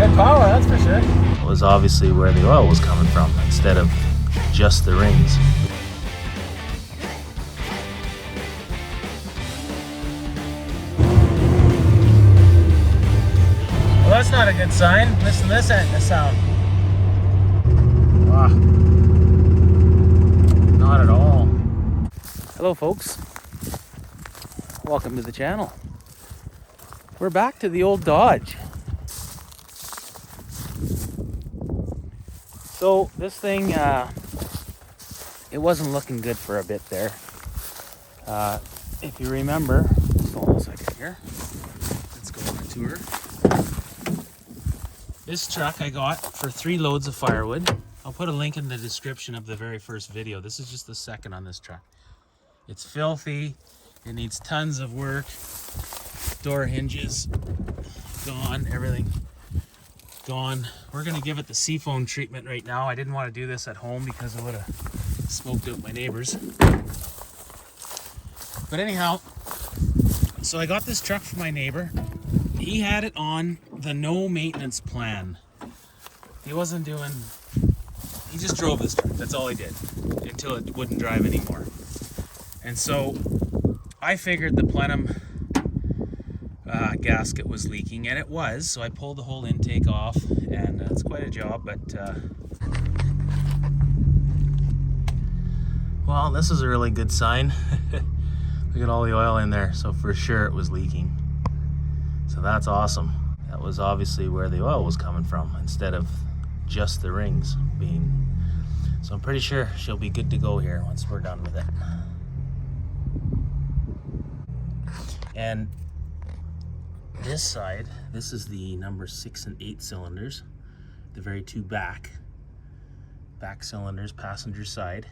Good power, that's for sure. It was obviously where the oil was coming from instead of just the rings. Well, that's not a good sign. Listen to this sound. Ah, not at all. Hello folks, welcome to the channel. We're back to the old Dodge. So this thing, it wasn't looking good for a bit there. If you remember, just hold on a second here. Let's go on a tour. This truck I got for 3 loads of firewood. I'll put a link in the description of the very first video. This is just the second on this truck. It's filthy. It needs tons of work. Door hinges gone, everything gone. We're gonna give it the seafoam treatment right now. I didn't want to do this at home because I would have smoked out my neighbors. But anyhow, so I got this truck from my neighbor. He had it on the no maintenance plan. He wasn't doing, he just drove this truck. That's all he did until it wouldn't drive anymore. And so I figured the Plenum gasket was leaking, and it was. So I pulled the whole intake off, and it's quite a job, but Well, this is a really good sign. Look at all the oil in there, so for sure it was leaking. So that's awesome. That was obviously where the oil was coming from instead of just the rings being. So I'm pretty sure she'll be good to go here once we're done with it. And this side, this is the number 6 and 8 cylinders, the very 2 back cylinders, passenger side.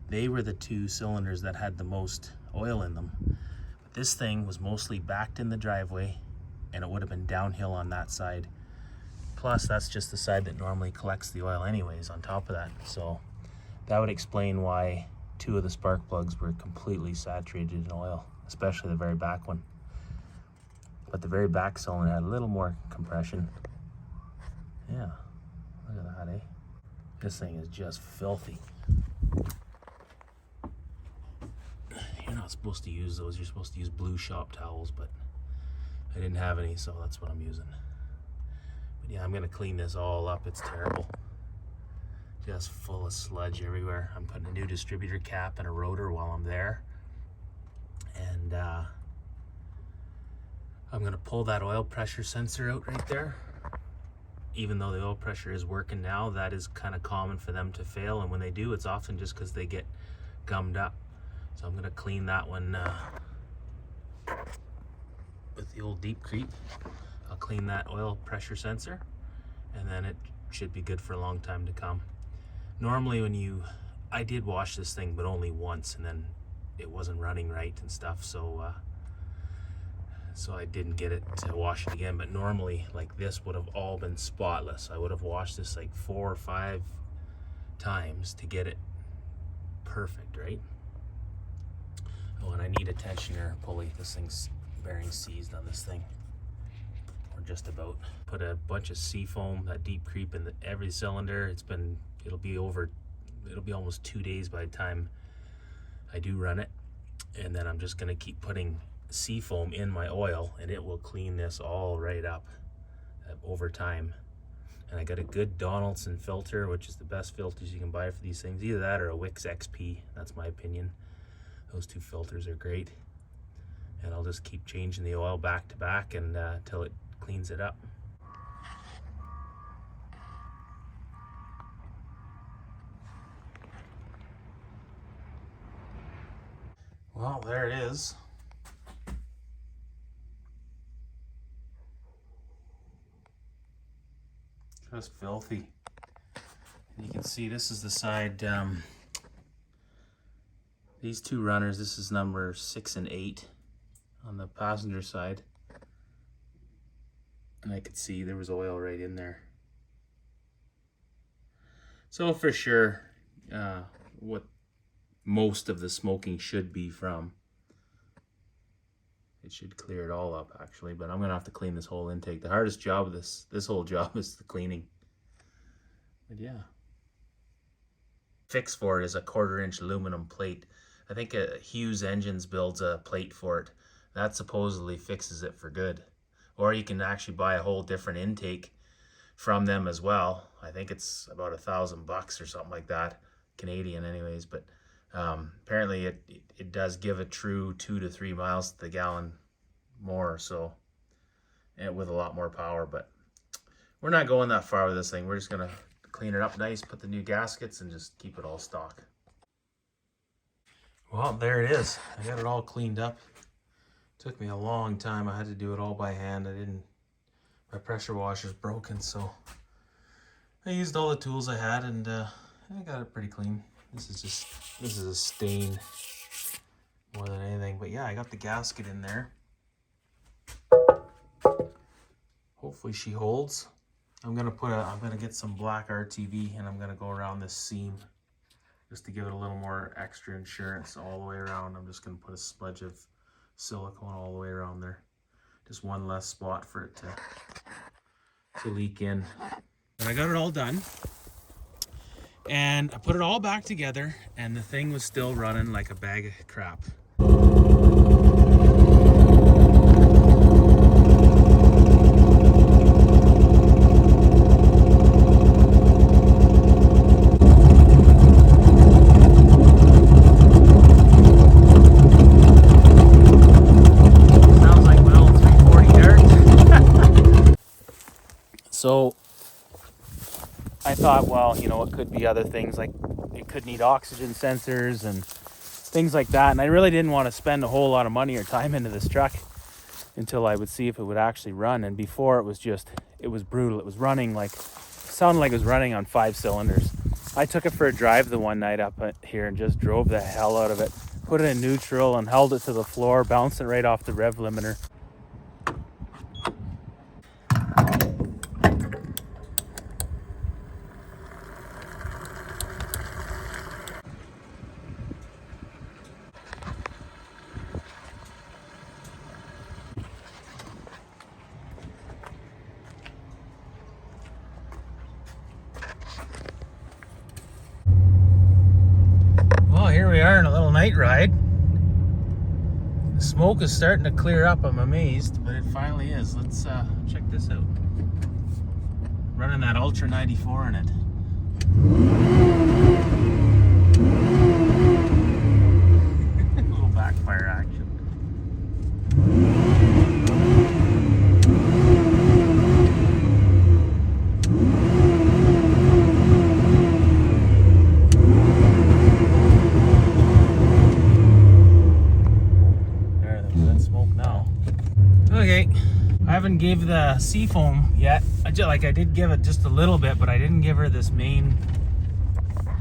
They were the 2 cylinders that had the most oil in them. But this thing was mostly backed in the driveway, and it would have been downhill on that side. Plus, that's just the side that normally collects the oil anyways on top of that. So that would explain why 2 of the spark plugs were completely saturated in oil, especially the very back one. But the very back cylinder had a little more compression. Yeah, look at that, eh? This thing is just filthy. You're not supposed to use those. You're supposed to use blue shop towels, but I didn't have any, so that's what I'm using. But yeah, I'm gonna clean this all up. It's terrible. Just full of sludge everywhere. I'm putting a new distributor cap and a rotor while I'm there. And I'm gonna pull that oil pressure sensor out right there. Even though the oil pressure is working now, that is kind of common for them to fail. And when they do, it's often just because they get gummed up. So I'm gonna clean that one with the old deep creep. I'll clean that oil pressure sensor, and then it should be good for a long time to come. Normally I did wash this thing, but only once, and then it wasn't running right and stuff, so I didn't get it to wash it again. But normally, like, this would have all been spotless. I would have washed this like 4 or 5 times to get it perfect, right? Oh, and I need a tensioner pulley. This thing's bearing seized on this thing, or just about. Put a bunch of seafoam, that deep creep, in every cylinder. It'll be almost 2 days by the time I do run it. And then I'm just gonna keep putting seafoam in my oil, and it will clean this all right up over time. And I got a good Donaldson filter, which is the best filters you can buy for these things. Either that or a Wix XP. That's my opinion. Those 2 filters are great. And I'll just keep changing the oil back to back and till it cleans it up. Well, there it is. Just filthy. And you can see this is the side, these 2 runners, this is number 6 and 8 on the passenger side. And I could see there was oil right in there. So for sure, what most of the smoking should be from it should clear it all up actually, but I'm gonna have to clean this whole intake. The hardest job of this whole job is the cleaning. But yeah. Fix for it is a 1/4-inch aluminum plate. I think Hughes Engines builds a plate for it. That supposedly fixes it for good. Or you can actually buy a whole different intake from them as well. I think it's about $1,000 or something like that, Canadian anyways, but apparently it does give a true 2 to 3 miles to the gallon more, so, and with a lot more power. But we're not going that far with this thing. We're just gonna clean it up nice, put the new gaskets, and just keep it all stock. Well, there it is. I got it all cleaned up. Took me a long time. I had to do it all by hand. My pressure washer's broken, so I used all the tools I had, and I got it pretty clean. This is a stain more than anything, but yeah, I got the gasket in there. Hopefully she holds. I'm gonna get some black RTV, and I'm gonna go around this seam just to give it a little more extra insurance all the way around. I'm just gonna put a smudge of silicone all the way around there. Just one less spot for it to leak in. But I got it all done, and I put it all back together, and the thing was still running like a bag of crap. So I thought, well, you know, it could be other things, like it could need oxygen sensors and things like that. And I really didn't want to spend a whole lot of money or time into this truck until I would see if it would actually run. And before, it was brutal. It was running sounded like it was running on 5 cylinders. I took it for a drive the one night up here and just drove the hell out of it. Put it in neutral and held it to the floor, bounced it right off the rev limiter. Here we are in a little night ride. The smoke is starting to clear up, I'm amazed, but it finally is. Let's check this out. Running that Ultra 94 in it. A little backfire action. Okay, I haven't gave the seafoam yet. I did give it just a little bit, but I didn't give her this main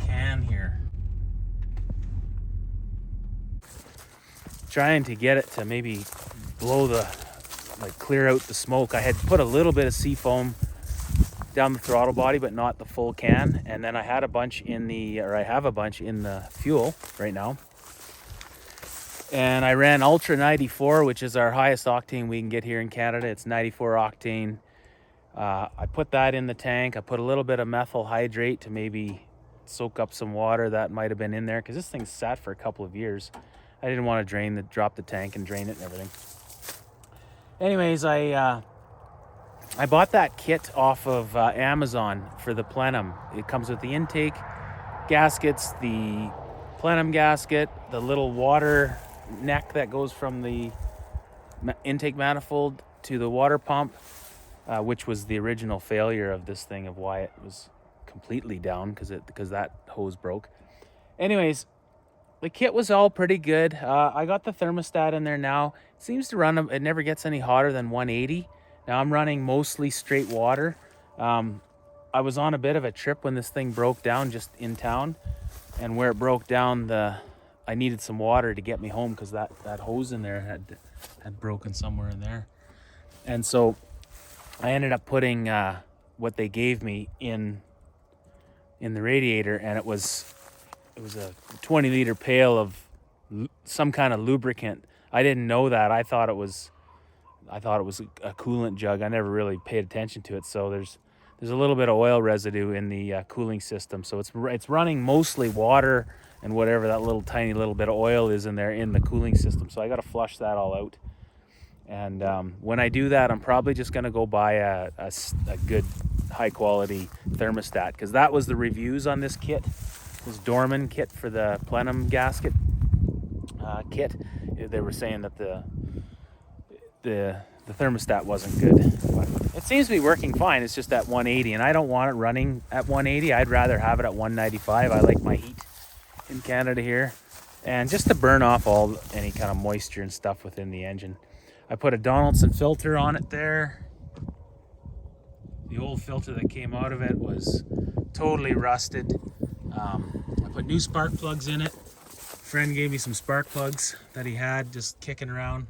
can here. Trying to get it to maybe blow clear out the smoke. I had put a little bit of seafoam down the throttle body, but not the full can. And then I have a bunch in the fuel right now. And I ran Ultra 94, which is our highest octane we can get here in Canada. It's 94 octane. I put that in the tank. I put a little bit of methyl hydrate to maybe soak up some water that might have been in there, because this thing's sat for a couple of years. I didn't want to drop the tank and drain it and everything. Anyways, I bought that kit off of Amazon for the Plenum. It comes with the intake gaskets, the Plenum gasket, the little water neck that goes from the intake manifold to the water pump, which was the original failure of this thing, of why it was completely down, because that hose broke. Anyways, the kit was all pretty good. I got the thermostat in there now. It seems to run, it never gets any hotter than 180. Now I'm running mostly straight water. I was on a bit of a trip when this thing broke down just in town, and where it broke down, I needed some water to get me home, because that hose in there had broken somewhere in there. And so I ended up putting what they gave me in the radiator, and it was a 20-liter pail of some kind of lubricant. I didn't know that. I thought it was a coolant jug. I never really paid attention to it. So there's a little bit of oil residue in the cooling system. So it's running mostly water and whatever that little tiny little bit of oil is in there in the cooling system. So I got to flush that all out. And when I do that, I'm probably just going to go buy a good high quality thermostat, because that was the reviews on this kit, this Dorman kit for the Plenum gasket kit. They were saying that the thermostat wasn't good, but it seems to be working fine. It's just at 180, and I don't want it running at 180. I'd rather have it at 195. I like my heat in Canada here, and just to burn off any kind of moisture and stuff within the engine. I put a Donaldson filter on it there. The old filter that came out of it was totally rusted. I put new spark plugs in it. A friend gave me some spark plugs that he had just kicking around.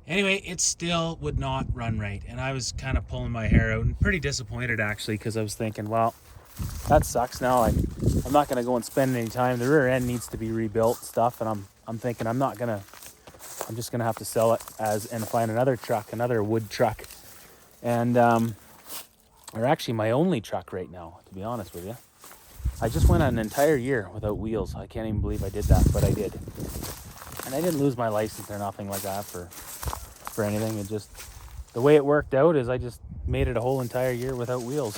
Anyway, it still would not run right, and I was kind of pulling my hair out and pretty disappointed, actually, because I was thinking, well, that sucks. Now I'm not going to go and spend any time. The rear end needs to be rebuilt stuff, and I'm thinking I'm just gonna have to sell it and find another truck, another wood truck, and or actually my only truck right now, to be honest with you. I just went an entire year without wheels. I can't even believe I did that, but I did. And I didn't lose my license or nothing like that for anything. It just, the way it worked out is I just made it a whole entire year without wheels.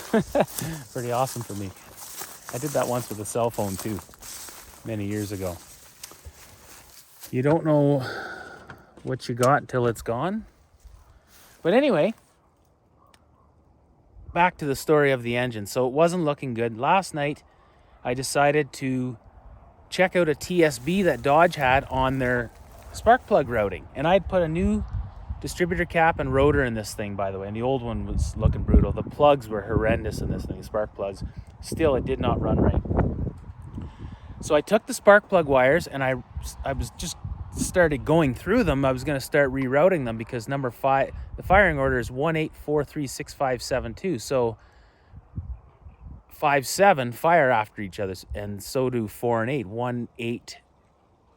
Pretty awesome for me. I did that once with a cell phone too, many years ago. You don't know what you got until it's gone. But anyway, back to the story of the engine. So it wasn't looking good. Last night, I decided to check out a TSB that Dodge had on their spark plug routing. And I'd put a new distributor cap and rotor in this thing, by the way. And the old one was looking brutal. The plugs were horrendous in this thing, the spark plugs. Still, it did not run right. So I took the spark plug wires and I was just started going through them. I was going to start rerouting them because number 5, the firing order is 18436572. So 5, 7 fire after each other, and so do 4 and 8. 1, 8,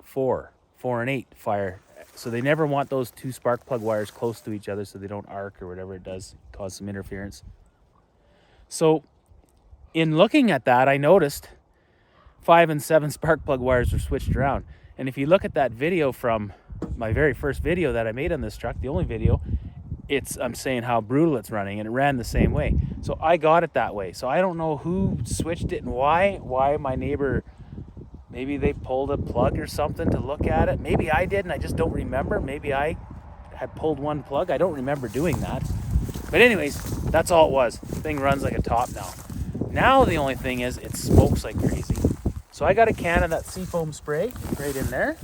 4. 4 and 8 fire. So they never want those two spark plug wires close to each other so they don't arc or whatever it does, cause some interference. So in looking at that, I noticed 5 and 7 spark plug wires are switched around. And if you look at that video from my very first video that I made on this truck, the only video, I'm saying how brutal it's running, and it ran the same way. So I got it that way. So I don't know who switched it and why my neighbor, maybe they pulled a plug or something to look at it. Maybe I did and I just don't remember. Maybe I had pulled one plug. I don't remember doing that. But anyways, that's all it was. The thing runs like a top now. Now the only thing is it smokes like crazy. So I got a can of that seafoam spray right in there.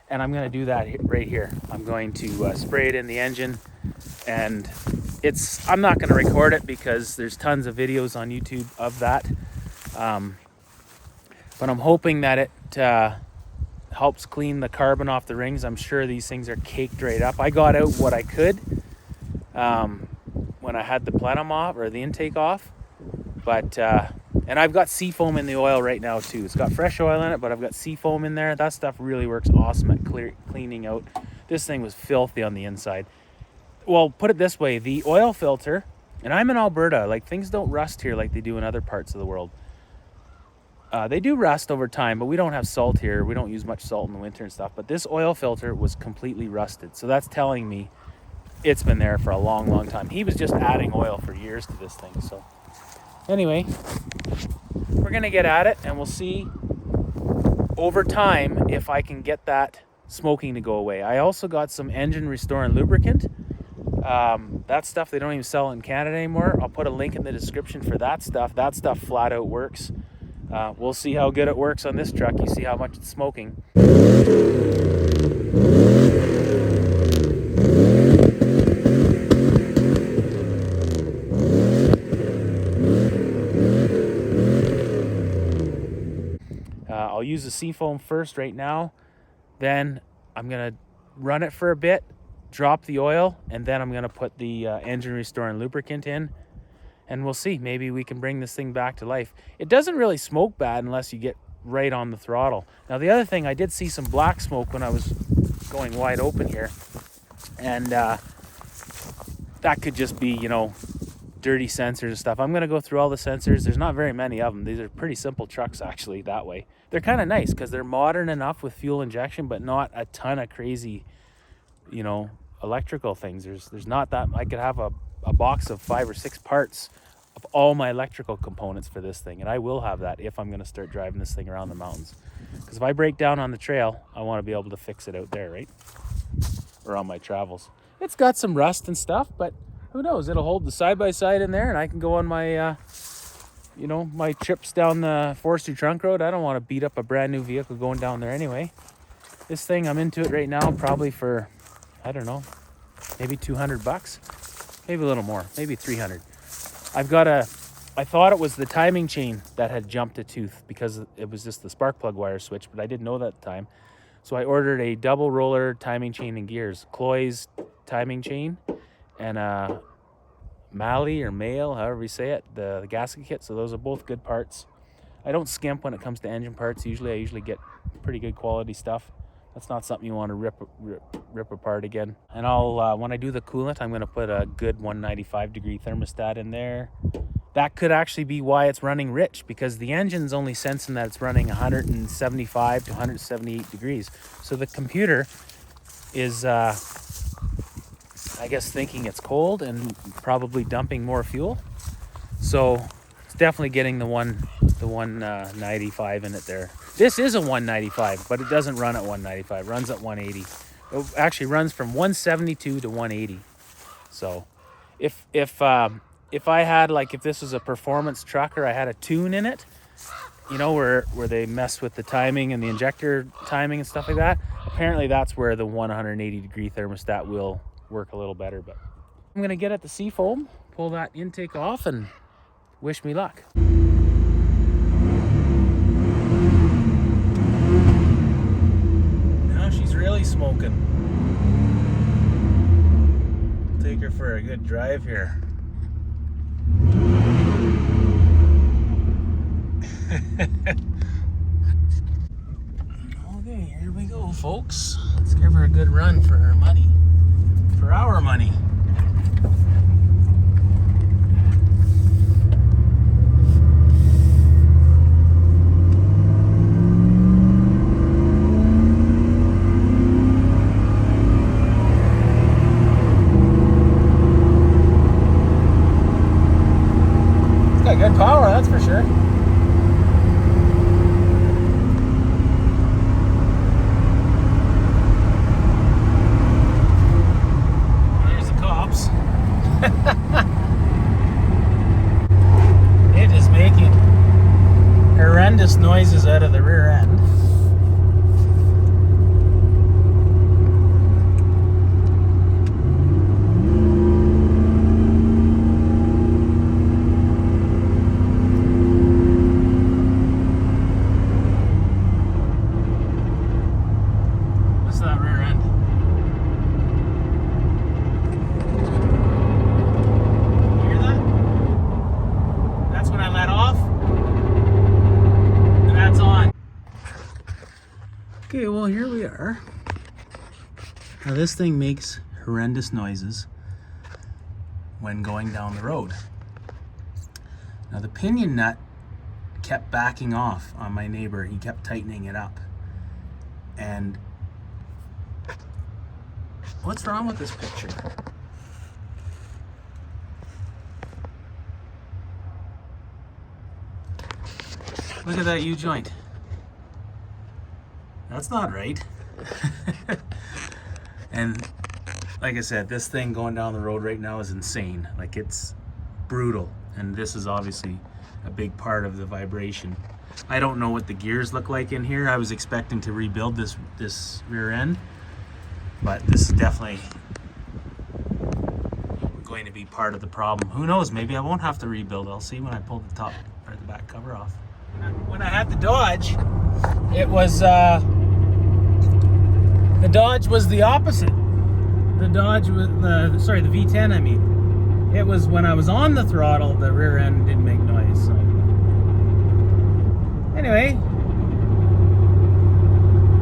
And I'm going to do that right here. I'm going to spray it in the engine. And I'm not going to record it because there's tons of videos on YouTube of that. But I'm hoping that it helps clean the carbon off the rings. I'm sure these things are caked right up. I got out what I could when I had the plenum off, or the intake off. But and I've got seafoam in the oil right now too. It's got fresh oil in it, but I've got seafoam in there. That stuff really works awesome at cleaning out. This thing was filthy on the inside. Well, put it this way, the oil filter, and I'm in Alberta, like things don't rust here like they do in other parts of the world. They do rust over time, but we don't have salt here. We don't use much salt in the winter and stuff. But this oil filter was completely rusted. So that's telling me it's been there for a long, long time. He was just adding oil for years to this thing. So anyway, we're going to get at it, and we'll see over time if I can get that smoking to go away. I also got some engine restoring lubricant. That stuff, they don't even sell in Canada anymore. I'll put a link in the description for that stuff. That stuff flat out works. We'll see how good it works on this truck. You see how much it's smoking. I'll use the seafoam first right now. Then I'm going to run it for a bit, drop the oil, and then I'm going to put the engine restoring lubricant in. And we'll see. Maybe we can bring this thing back to life. It doesn't really smoke bad unless you get right on the throttle. Now the other thing, I did see some black smoke when I was going wide open here, and that could just be, you know, dirty sensors and stuff. I'm going to go through all the sensors. There's not very many of them. These are pretty simple trucks actually that way. They're kind of nice because they're modern enough with fuel injection, but not a ton of crazy, you know, electrical things. There's not that. I could have a box of 5 or 6 parts of all my electrical components for this thing, and I will have that if I'm going to start driving this thing around the mountains. Because if I break down on the trail, I want to be able to fix it out there, right? Or on my travels. It's got some rust and stuff, but who knows? It'll hold the side-by-side in there, and I can go on my, you know, my trips down the forestry trunk road. I don't want to beat up a brand new vehicle going down there anyway. This thing, I'm into it right now, probably for, I don't know, maybe $200, maybe a little more, maybe 300. I thought it was the timing chain that had jumped a tooth because it was just the spark plug wire switch, but I didn't know that at the time. So I ordered a double roller timing chain and gears, Cloy's timing chain, and a Malley or Mail, however you say it, the gasket kit. So those are both good parts. I don't skimp when it comes to engine parts. I usually get pretty good quality stuff. That's not something you want to rip apart again. And I'll when I do the coolant, I'm going to put a good 195 degree thermostat in there. That could actually be why it's running rich, because the engine's only sensing that it's running 175 to 178 degrees. So the computer is, I guess, thinking it's cold and probably dumping more fuel. So it's definitely getting the 195 in it there. This is a 195, but it doesn't run at 195. It runs at 180. It actually runs from 172 to 180. So if I had, like, if this was a performance truck or I had a tune in it, you know, where they mess with the timing and the injector timing and stuff like that, apparently that's where the 180 degree thermostat will work a little better. But I'm gonna get at the seafoam, pull that intake off, and wish me luck. Now she's really smoking. Take her for a good drive here. Okay, here we go, folks. Let's give her a good run for her money. For our money. It's got good power, that's for sure. It is making horrendous noises out of the rear end. What's that rear end? Okay, well, here we are. Now this thing makes horrendous noises when going down the road. Now the pinion nut kept backing off on my neighbor. He kept tightening it up. And what's wrong with this picture? Look at that U-joint. That's not right. And like I said, this thing going down the road right now is insane. Like, it's brutal. And this is obviously a big part of the vibration. I don't know what the gears look like in here. I was expecting to rebuild this rear end, but this is definitely going to be part of the problem. Who knows? Maybe I won't have to rebuild. I'll see when I pull the top or the back cover off. When I had the Dodge, it was the Dodge was the opposite. The Dodge was the V10. I mean, it was when I was on the throttle, the rear end didn't make noise. So anyway,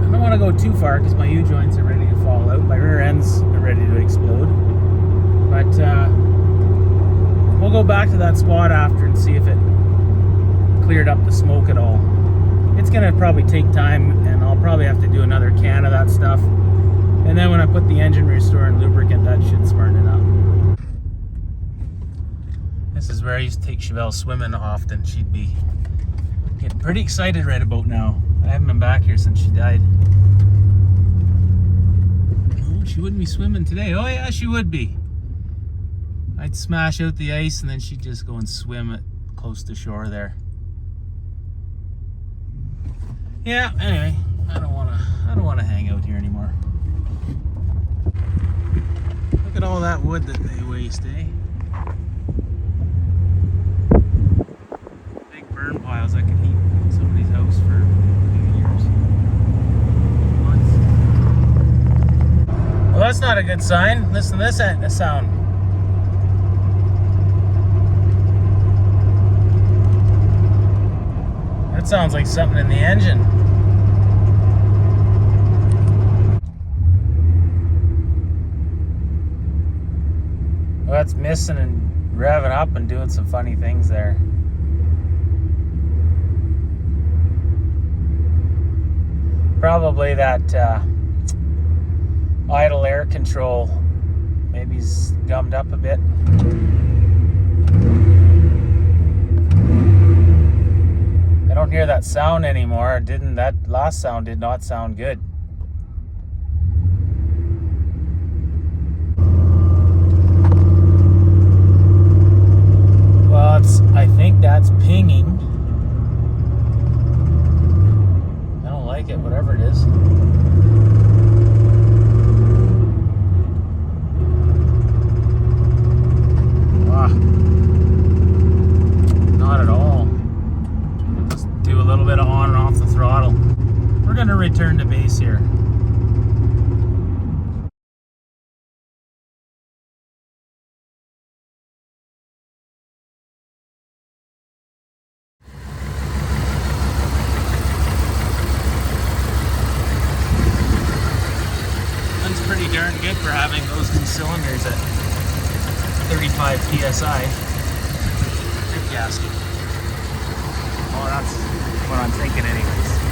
I don't want to go too far because my U-joints are ready to fall out. My rear ends are ready to explode. But we'll go back to that spot after and see if it cleared up the smoke at all. It's gonna probably take time, and I'll probably have to do another can of that stuff. And then when I put the engine restore and lubricant, that should smarten it up. This is where I used to take Chevelle swimming often. She'd be getting pretty excited right about now. I haven't been back here since she died. Oh, she wouldn't be swimming today. Oh yeah, she would be. I'd smash out the ice and then she'd just go and swim it close to shore there. Yeah, anyway, I don't wanna hang out here anymore. Look at all that wood that they waste, eh? Big burn piles that could heat somebody's house for a few years. Months. Well, that's not a good sign. Listen to this sound. That sounds like something in the engine. Well, that's missing and revving up and doing some funny things there. Probably that idle air control maybe is gummed up a bit. I don't hear that sound anymore. That last sound did not sound good. Well, I think that's pinging. I don't like it, whatever it is. Not at all. Just do a little bit of on and off the throttle. We're going to return to base here. Runs pretty darn good for having those two cylinders at 35 psi. Gasket. Well, that's what I'm thinking anyways.